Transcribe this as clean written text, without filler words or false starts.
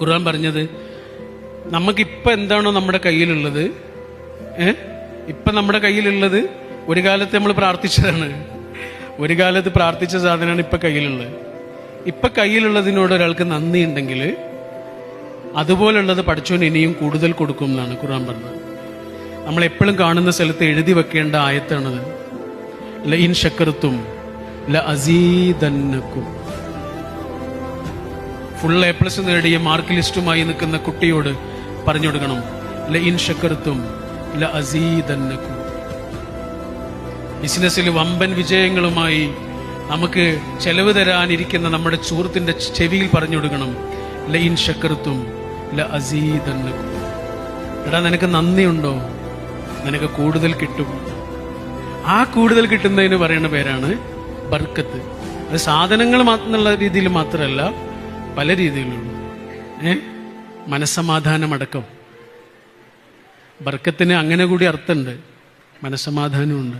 ഖുർആൻ പറഞ്ഞത് നമുക്കിപ്പോൾ എന്താണോ നമ്മുടെ കയ്യിലുള്ളത്, ഇപ്പം നമ്മുടെ കയ്യിലുള്ളത് ഒരു കാലത്ത് നമ്മൾ പ്രാർത്ഥിച്ചതാണ്, ഒരു കാലത്ത് പ്രാർത്ഥിച്ച സാധനമാണ് ഇപ്പം കയ്യിലുള്ളത്. ഇപ്പം കയ്യിലുള്ളതിനോട് ഒരാൾക്ക് നന്ദി ഉണ്ടെങ്കിൽ അതുപോലുള്ളത് പടച്ചോൻ ഇനിയും കൂടുതൽ കൊടുക്കും എന്നാണ് ഖുർആൻ പറഞ്ഞത്. നമ്മൾ എപ്പോഴും കാണുന്ന സ്ഥലത്ത് എഴുതി വെക്കേണ്ട ആയത്താണത്. ലഇൻ ശക്കർത്തും ലഅസീദന്നകും. ഫുൾ A+ നേടിയ മാർക്ക് ലിസ്റ്റുമായി നിൽക്കുന്ന കുട്ടിയോട് പറഞ്ഞു കൊടുക്കണം, ലഇൻ ശക്കർത്തും ലഅസീദന്നകും. ബിസിനസ്സിൽ വമ്പൻ വിജയങ്ങളുമായി നമുക്ക് ചെലവ് തരാനിരിക്കുന്ന നമ്മുടെ സുഹൃത്തിന്റെ ചെവിയിൽ പറഞ്ഞു കൊടുക്കണം, ലഇൻ ശക്കർത്തും ലഅസീദന്നകും. എടാ, നിനക്ക് നന്ദിയുണ്ടോ? നിനക്ക് കൂടുതൽ കിട്ടും. ആ കൂടുതൽ കിട്ടുന്നതിന് പറയുന്ന പേരാണ് ബർക്കത്ത്. അത് സാധനങ്ങൾ എന്നുള്ള രീതിയിൽ മാത്രമല്ല, പല രീതിയിലുള്ളൂ. മനസ്സമാധാനമടക്കം ബർക്കത്തിന് അങ്ങനെ കൂടി അർത്ഥമുണ്ട്. മനസ്സമാധാനമുണ്ട്.